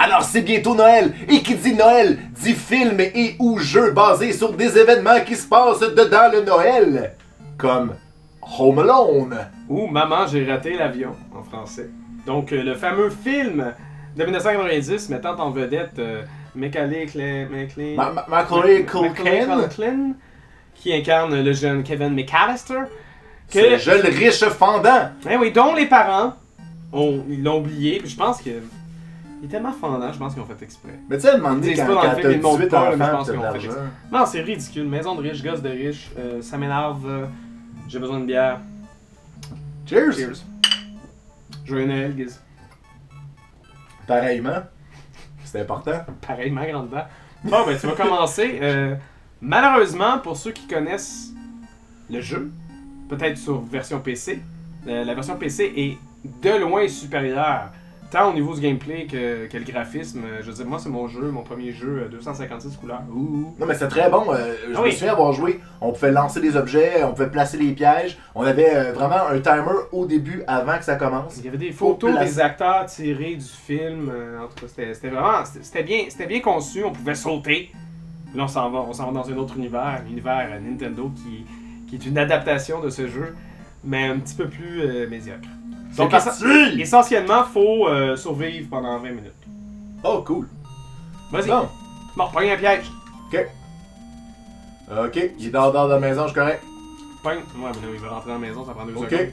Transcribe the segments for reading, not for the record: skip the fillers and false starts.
Alors c'est bientôt Noël, et qui dit Noël, dit film et ou jeu basé sur des événements qui se passent dedans le Noël. Comme Home Alone. Ou Maman, j'ai raté l'avion, en français. Donc, le fameux film de 1990 mettant en vedette Macaulay Culkin, qui incarne le jeune Kevin McAllister. C'est le jeune riche fendant. Eh oui, dont les parents ils l'ont oublié. Puis je pense que il est tellement fendant, je pense qu'ils ont fait exprès. Mais tu sais, demander Ils disent quand, pas dans le quand film, ils t'as montrent 18 pas, mais je enfants, pense t'as qu'ils de ont fait l'argent. exprès. Non, c'est ridicule. Maison de riche, gosse de riche, ça m'énerve. J'ai besoin de bière. Cheers. Cheers. Joyeux Noël, Giz. Pareillement. C'est important. Pareil, ma grande dent. Bon, ben, tu vas commencer. Malheureusement, pour ceux qui connaissent le jeu, peut-être sur version PC, la version PC est de loin supérieure, tant au niveau du gameplay que le graphisme. Je veux dire, moi, c'est mon premier jeu, 256 couleurs. Ouh. Non mais c'était très bon, je me souviens avoir joué, on pouvait lancer des objets, on pouvait placer des pièges, on avait vraiment un timer au début avant que ça commence. Il y avait des photos des acteurs tirés du film, en tout cas c'était vraiment, c'était bien conçu, on pouvait sauter. Là on s'en va dans un autre univers, l'univers Nintendo qui est une adaptation de ce jeu, mais un petit peu plus médiocre. Donc essentiellement, faut survivre pendant 20 minutes. Oh cool. Vas-y. Bon, Pogne un piège. ok. Ok, il est dehors de la maison, je suis correct. Pogne. Ouais, mais là, il va rentrer dans la maison, ça prend 2 Ok. secondes.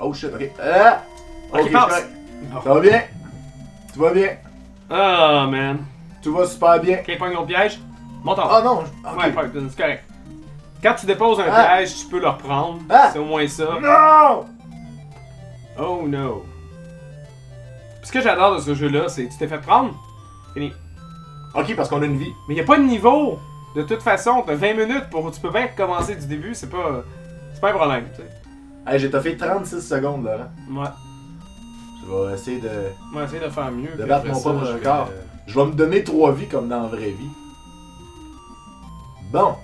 Oh shit, ok. Ah! Ok, je suis passe. correct. Bon. Ça va bien? Tout va bien? Ah, man. Tout va super bien? Ok, pogne l'autre piège. Monte en Ah non, ok. Ouais, pogne, c'est correct. Quand tu déposes un Ah. piège, tu peux le reprendre. Ah. C'est au moins ça. Non! Oh no. Puis ce que j'adore de ce jeu-là, c'est que tu t'es fait prendre. Fini. Ok, parce qu'on a une vie. Mais y a pas de niveau. De toute façon, t'as 20 minutes pour. Tu peux bien recommencer du début, c'est pas un problème, tu sais. Hey, j'ai toffé 36 secondes, Laurent. Ouais. Je vais essayer de... On va essayer de faire mieux. De puis battre après mon ça, propre je vais, record. Je vais me donner 3 vies comme dans la vraie vie. Bon.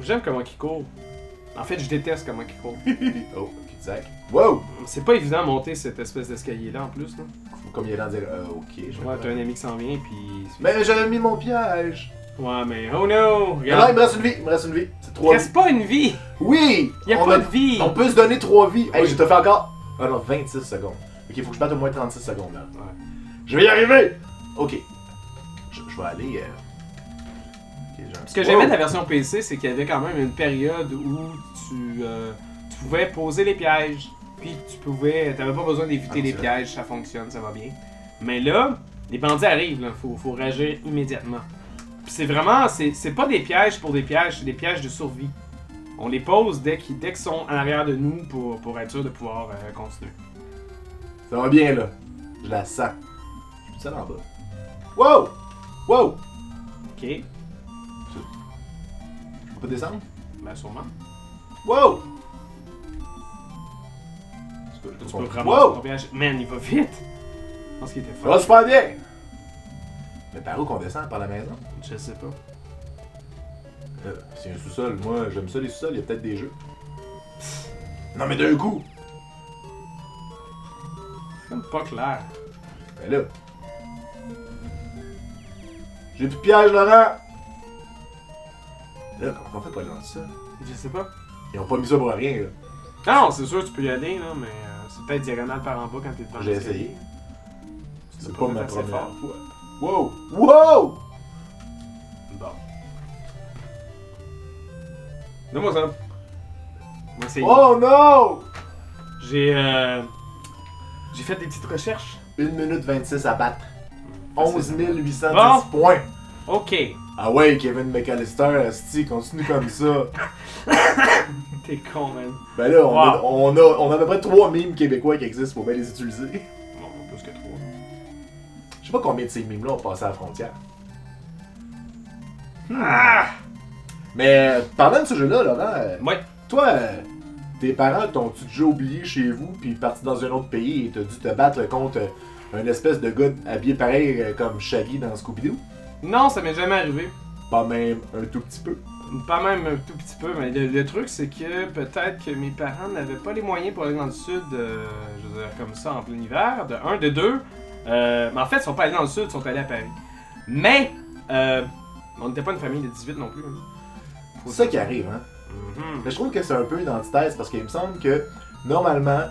J'aime comment il court. En fait, je déteste comment il court. Oh, cul-de-sac. Wow! C'est pas évident de monter cette espèce d'escalier-là en plus, là. Faut comme il est là dire, ok. Je Ouais, t'as un ami qui s'en vient, puis. Mais j'avais mis mon piège. Ouais, mais oh no! Non, Regarde. il me reste une vie, il me reste une vie. C'est 3 vies. Reste pas une vie! Oui! Y'a pas de vie! On peut se donner 3 vies. Hey, Oui. j'ai toffé encore. Ah non, 26 secondes. Ok, faut que je batte au moins 36 secondes là. Ouais. Je vais y arriver! Ok. Je vais aller. Ok, j'ai un Ce petit- que j'aimais de la version PC, c'est qu'il y avait quand même une période où tu pouvais poser les pièges. Puis t'avais pas besoin d'éviter les c'est pièges, ça fonctionne, ça va bien. Mais là, les bandits arrivent, là, faut réagir immédiatement. Puis c'est vraiment, c'est pas des pièges pour des pièges, c'est des pièges de survie. On les pose dès qu'ils sont en arrière de nous pour être sûr de pouvoir continuer. Ça va bien là. Je la sens. Je suis ça en bas. Wow! Wow! Ok, Je peux pas descendre? ben sûrement. Wow! Tu peux ramasser ton piège. Man, il va vite! Je pense qu'il était Ça fort. va super bien! Mais par où qu'on descend? Par la maison? Je sais pas. C'est un sous-sol. Moi, j'aime ça les sous-sols. Il y a peut-être des jeux. Non, mais d'un coup! C'est comme pas clair. Ben là. J'ai plus de piège, Laurent! Là, comment on fait pour aller dans ça? Je sais pas. Ils ont pas mis ça pour rien, là. Non, c'est sûr, tu peux y aller, là, mais c'est peut-être diagonale par en bas quand t'es devant. J'ai l'escalier. essayé. C'est pas pas ma fait assez première fort. fois. Wow! Wow! Bon. Donne-moi ça. On va essayer. Oh non! J'ai fait des petites recherches. 1 minute 26 à battre. 11 810 Bon. points. Ok. Ah ouais, Kevin McAllister, asti, continue comme ça. T'es con, man. Ben là, Wow. on a à peu près 3 mimes québécois qui existent pour bien les utiliser. Bon, plus que 3. Je sais pas combien de ces mimes-là ont passé à la frontière. Ah! Mais parlant de ce jeu-là, Laurent, Ouais. toi, tes parents t'ont-tu déjà oublié chez vous puis parti dans un autre pays et t'as dû te battre contre un espèce de gars habillé pareil comme Shaggy dans Scooby-Doo? Non, ça m'est jamais arrivé. Pas même un tout petit peu. Pas même un tout petit peu, mais le truc c'est que peut-être que mes parents n'avaient pas les moyens pour aller dans le sud, je veux dire, comme ça en plein hiver, de un. De deux, Mais en fait, ils sont pas allés dans le sud, ils sont allés à Paris. Mais, on n'était pas une famille de 18 non plus. Hein. C'est ça qui arrive, hein. Mais je trouve que c'est un peu identitaire, c'est parce qu'il me semble que, normalement,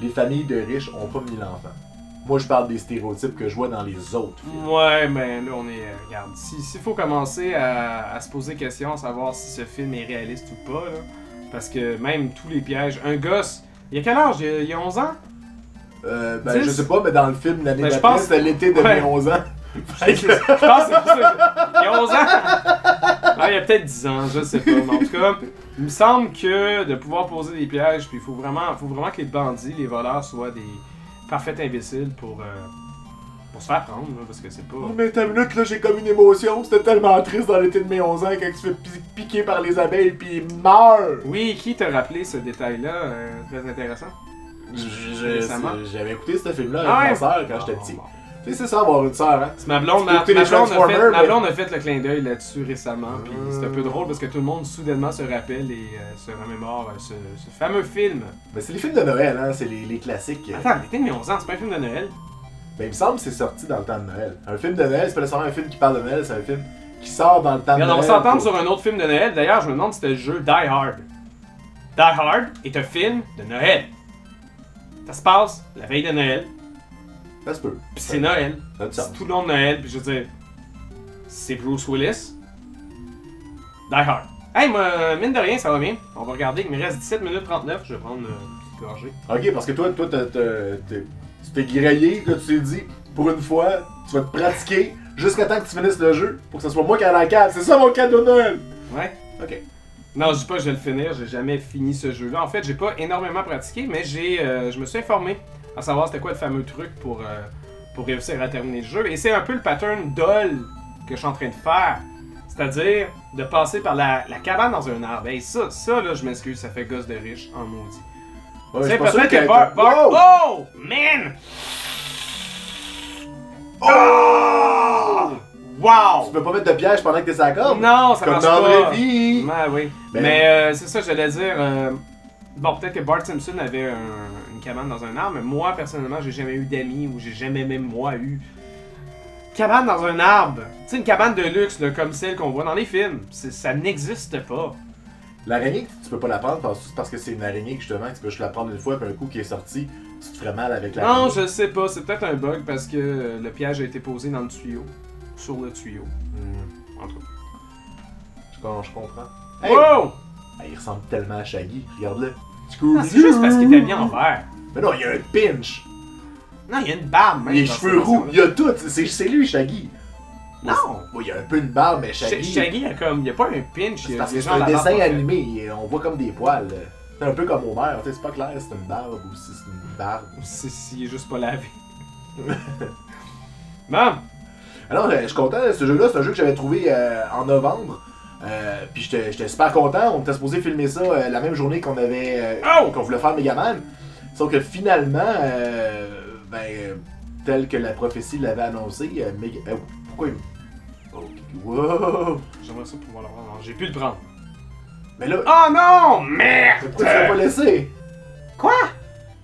les familles de riches ont pas 1000 enfants. Moi, je parle des stéréotypes que je vois dans les autres films. Ouais, mais là, on est... regarde, s'il faut commencer à se poser des questions, à savoir si ce film est réaliste ou pas, là, parce que même tous les pièges... Un gosse, il a quel âge? Il a 11 ans? Ben, je sais pas, mais dans le film, l'année Ben, je d'après, pense- c'était l'été de Ouais. mes 11 ans. Je pense que c'est plus ça. Il a 11 ans? Ah, il a peut-être 10 ans, je sais pas. Mais en tout cas, il me semble que de pouvoir poser des pièges, puis il faut vraiment que les bandits, les voleurs soient des parfaits imbéciles pour se faire prendre, là, parce que c'est pas... Oh, mais t'as une minute, là, j'ai comme une émotion. C'était tellement triste dans l'été de mes 11 ans quand tu te fais piquer par les abeilles puis il meurt. Oui, qui t'a rappelé ce détail-là? Très intéressant. Récemment. J'avais écouté ce film-là Ah avec ouais? ma soeur quand j'étais Bon, petit. bon. Tu sais, c'est ça avoir une soeur, hein. C'est ma blonde, Tu peux écouter les ma Transformers, mais- blonde a fait le clin d'œil là-dessus récemment, puis c'est un peu drôle parce que tout le monde soudainement se rappelle et se remémore ce fameux film. Mais c'est les films de Noël, hein, c'est les classiques. Attends, l'été de mes 11 ans, c'est pas un film de Noël? Ben, il me semble que c'est sorti dans le temps de Noël. Un film de Noël, c'est pas nécessairement un film qui parle de Noël, c'est un film qui sort dans le temps de Regarde, on Noël. va s'entendre pour- sur un autre film de Noël. D'ailleurs, je me demande si c'était le jeu Die Hard. Die Hard est un film de Noël. Ça se passe la veille de Noël, Ça se peut. puis c'est Noël. Ça a du sens. C'est tout le long de Noël, puis je veux dire, c'est Bruce Willis. Die Hard. Hey, moi, mine de rien, ça va bien. On va regarder, il me reste 17 minutes 39, je vais prendre une petite gorgée. Ok, parce que toi, tu t'es grillé, que tu t'es dit, pour une fois, tu vas te pratiquer jusqu'à temps que tu finisses le jeu, pour que ce soit moi qui ai la carte. C'est ça mon cadeau de Noël! Ouais. Ok. Non, je dis pas que je vais le finir, j'ai jamais fini ce jeu-là. En fait, j'ai pas énormément pratiqué, mais je me suis informé à savoir c'était quoi le fameux truc pour réussir à terminer le jeu. Et c'est un peu le pattern d'ol que je suis en train de faire. C'est-à-dire de passer par la cabane dans un arbre. Et ça là, je m'excuse, ça fait gosse de riche en maudit. Ouais, C'est je suis pas sûr peut-être que que- Wow! Oh! Man! Oh! Wow! Tu peux pas mettre de piège pendant que t'es sa corde? Non, ça Comme marche dans la pas. vraie vie! Ouais, oui. Ben- Mais c'est ça, j'allais dire. Bon, peut-être que Bart Simpson avait une cabane dans un arbre, mais moi, personnellement, j'ai jamais eu d'amis ou j'ai jamais même moi eu. Cabane dans un arbre! Tu sais, une cabane de luxe, là, comme celle qu'on voit dans les films. Ça n'existe pas. L'araignée, tu peux pas la prendre parce que c'est une araignée que justement, tu peux juste la prendre une fois, puis un coup qui est sorti, tu te ferais mal avec l'araignée. Non, je sais pas. C'est peut-être un bug parce que le piège a été posé dans le tuyau. Sur le tuyau. En tout cas. Je comprends. Hey! Wow! Ah, il ressemble tellement à Shaggy, regarde-le. Non, c'est juste parce qu'il est habillé en vert. Mais non, il y a un pinch. Non, il y a une barbe, même. Il a les dans cheveux cette roux, version-là. il y a tout. C'est lui, Shaggy. Non! Bon, il y a un peu une barbe, mais Shaggy. Shaggy, il y a pas un pinch. C'est Il y a parce des que c'est gens un la barbe dessin pas faite. animé, on voit comme des poils. C'est un peu comme Homer, tu sais, c'est pas clair si c'est une barbe ou si c'est une barbe. S'il est juste pas lavé. Bon! Alors, je suis content, ce jeu-là, c'est un jeu que j'avais trouvé en novembre. Puis j'étais super content, on était supposé filmer ça la même journée qu'on avait Oh! qu'on voulait faire Megaman. Sauf que finalement, tel que la prophétie l'avait annoncé, pourquoi il... Oh, wow! J'aimerais ça pouvoir le prendre. Non, j'ai pu le prendre. Mais là, Oh non! Merde! pourquoi tu l'as pas laissé? Quoi?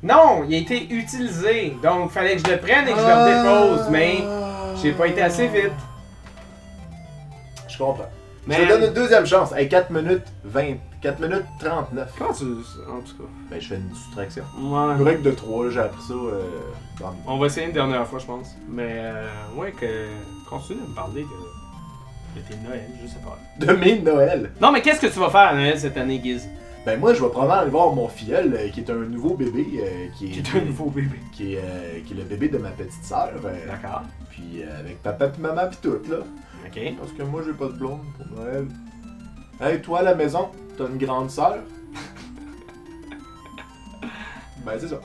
Non, il a été utilisé. Donc, fallait que je le prenne et que je le dépose. Mais j'ai pas été assez vite. Je comprends. Mais- Je te donne une deuxième chance. Hey, 4 minutes 20. 4 minutes 39. Comment tu. En tout cas. Ben, je fais une soustraction. Ouais. Une règle de 3, j'ai appris ça dans On va essayer une dernière fois, je pense. Mais, ouais, continue de me parler de tes Noël, je sais pas. de mes Noël. Non, mais qu'est-ce que tu vas faire à Noël cette année, Giz? Ben, moi, je vais probablement aller voir mon filleul, qui est un nouveau bébé. Qui est un nouveau bébé. Qui est le bébé de ma petite sœur. D'accord. Puis avec papa puis maman puis tout, là. Ok. Parce que moi, j'ai pas de blonde pour Noël. Hey, toi, à la maison, t'as une grande sœur? Ben, c'est ça.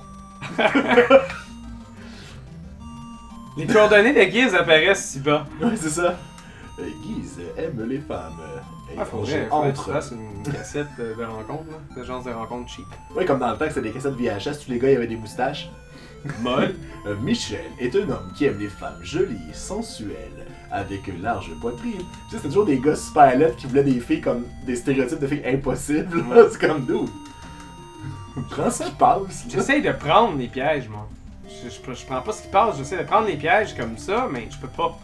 Les coordonnées de Giz apparaissent si bas. Ouais, c'est ça. Guise aime les femmes. Et Faudrait que entre. tu fasses une cassette de rencontre, là. De genre de rencontre cheap. Oui, comme dans le temps que c'était des cassettes VHS, tous les gars, il y avait des moustaches. Molle. Michel est un homme qui aime les femmes jolies et sensuelles, avec une large poitrine. Tu sais, c'était toujours des gars super laids qui voulaient des filles comme des stéréotypes de filles impossibles. Là. C'est comme nous. Prends ce qui passe. là. J'essaye de prendre les pièges, moi. Je je prends pas ce qui passe, j'essaie de prendre les pièges comme ça, mais je peux pas.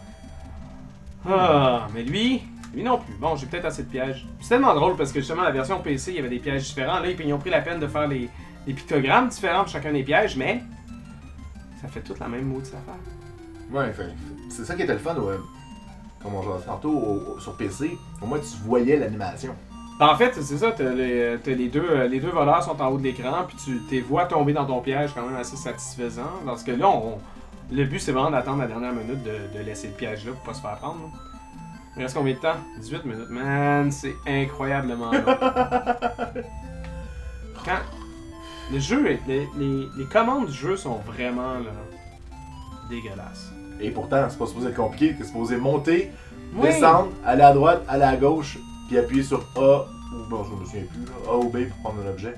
Ah, mais lui non plus. Bon, j'ai peut-être assez de pièges. C'est tellement drôle parce que justement, la version PC, il y avait des pièges différents. Là, ils ont pris la peine de faire des pictogrammes différents pour chacun des pièges, mais ça fait toute la même maudite affaire. Ouais, c'est ça qui était le fun, ouais. Comme on jouait tantôt sur PC. Au moins, tu voyais l'animation. En fait, c'est ça, t'as les deux voleurs sont en haut de l'écran, puis tu les vois tomber dans ton piège quand même assez satisfaisant. Parce que là, le but, c'est vraiment d'attendre la dernière minute de laisser le piège là pour pas se faire prendre. Là. Il reste combien de temps? 18 minutes. Man, c'est incroyablement long. Quand le jeu, les commandes du jeu sont vraiment là, dégueulasses. Et pourtant, c'est pas supposé être compliqué. T'es supposé monter, Oui. descendre, aller à droite, aller à gauche, puis appuyer sur A, ou bon, je me souviens plus, là, A ou B pour prendre un objet.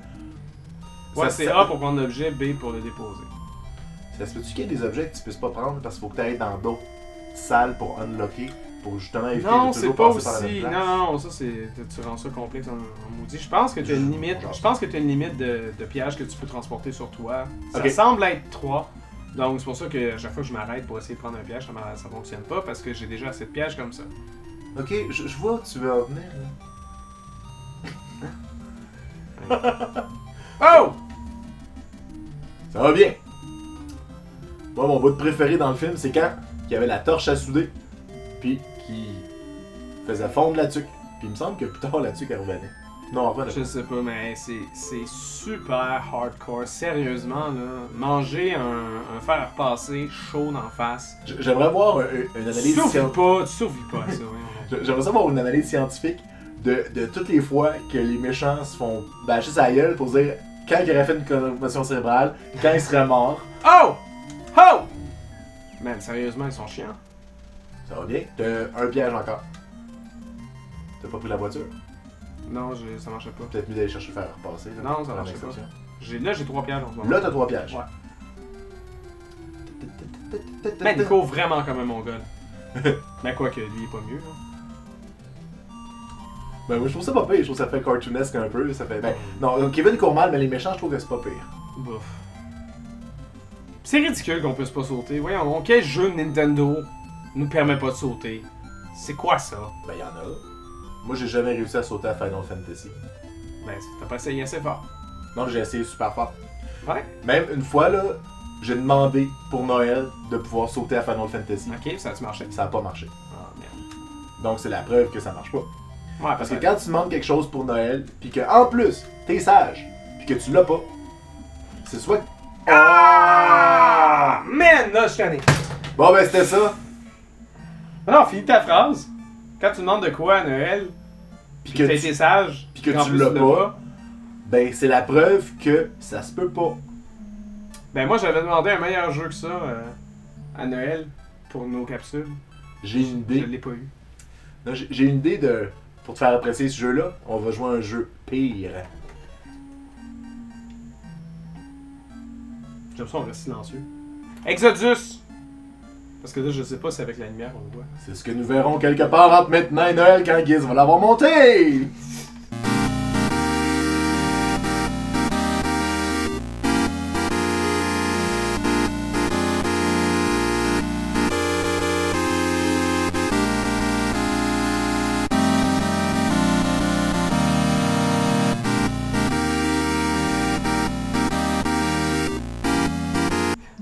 Ouais, c'est A pour prendre l'objet, B pour le déposer. Ça se peut-tu qu'il y ait des objets que tu puisses pas prendre parce qu'il faut que tu ailles dans d'autres salles pour unlocker, pour justement éviter Non, de c'est toujours pas passer par la même aussi. place? Non, ça c'est. Tu rends ça complexe en maudit. Je pense que tu as une limite. Je pense que tu as une limite de pièges que tu peux transporter sur toi. Ça Ok. semble être 3. Donc c'est pour ça que à chaque fois que je m'arrête pour essayer de prendre un piège, ça fonctionne pas parce que j'ai déjà assez de pièges comme ça. Ok, je vois où tu veux en venir. Là. Oh! Ça va bien. Moi, mon bout de préféré dans le film, c'est quand il y avait la torche à souder, puis qui faisait fondre la tuque. Puis il me semble que plus tard, la tuque, elle revenait. Non, elle revenait Je sais pas, mais c'est super hardcore. Sérieusement, là. Manger un fer à repasser chaud d'en face. J'aimerais voir une analyse Tu scientifique. survis pas à ça, voyons. J'aimerais savoir une analyse scientifique de toutes les fois que les méchants se font bâcher sa gueule pour dire quand il aurait fait une commotion cérébrale, quand il serait mort. Oh! Oh! Man, sérieusement, ils sont chiants. Ça va bien. T'as un piège encore. T'as pas pris la voiture? Non, ça marchait pas. Peut-être mieux d'aller chercher le fer à repasser. Là, Non, ça pour marchait la pas. exception. Là, j'ai 3 pièges en ce moment. Là, t'as 3 pièges. Ouais. Man, il court vraiment comme un mongol. Mais quoi que lui, il est pas mieux. Là. Ben, moi, je trouve ça pas pire. Je trouve que ça fait cartoonesque un peu. Ça fait. Ben, non, Kevin court mal, mais les méchants, je trouve que c'est pas pire. Bouf. C'est ridicule qu'on puisse pas sauter. Voyons, quel jeu de Nintendo nous permet pas de sauter? C'est quoi ça? Ben, y'en a. Moi, j'ai jamais réussi à sauter à Final Fantasy. Ben, t'as pas essayé assez fort. Non, j'ai essayé super fort. Ouais. Même une fois, là, j'ai demandé pour Noël de pouvoir sauter à Final Fantasy. Ok, ça a-tu marché? Ça a pas marché. Ah, merde. Donc, c'est la preuve que ça marche pas. Ouais, Parce que quand tu demandes quelque chose pour Noël, puis que en plus, t'es sage, puis que tu l'as pas, c'est soit. Ah! Man, là, je suis tanné. Bon, ben, c'était ça. Non, finis ta phrase. Quand tu demandes de quoi à Noël, Puis que que t'as tu- été sage, puis que qu'en tu plus l'as pas. Ben, c'est la preuve que ça se peut pas. Ben, moi, j'avais demandé un meilleur jeu que ça à Noël pour nos capsules. J'ai une Je idée. l'ai pas eu. Non, j'ai une idée de. Pour te faire apprécier ce jeu-là, on va jouer à un jeu pire. J'aime ça, on reste silencieux. Exodus! Parce que là, je sais pas si avec la lumière on le voit. C'est ce que nous verrons quelque part entre maintenant et Noël quand Giz va l'avoir monté!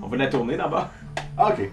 On va la tourner d'abord. Ah, ok.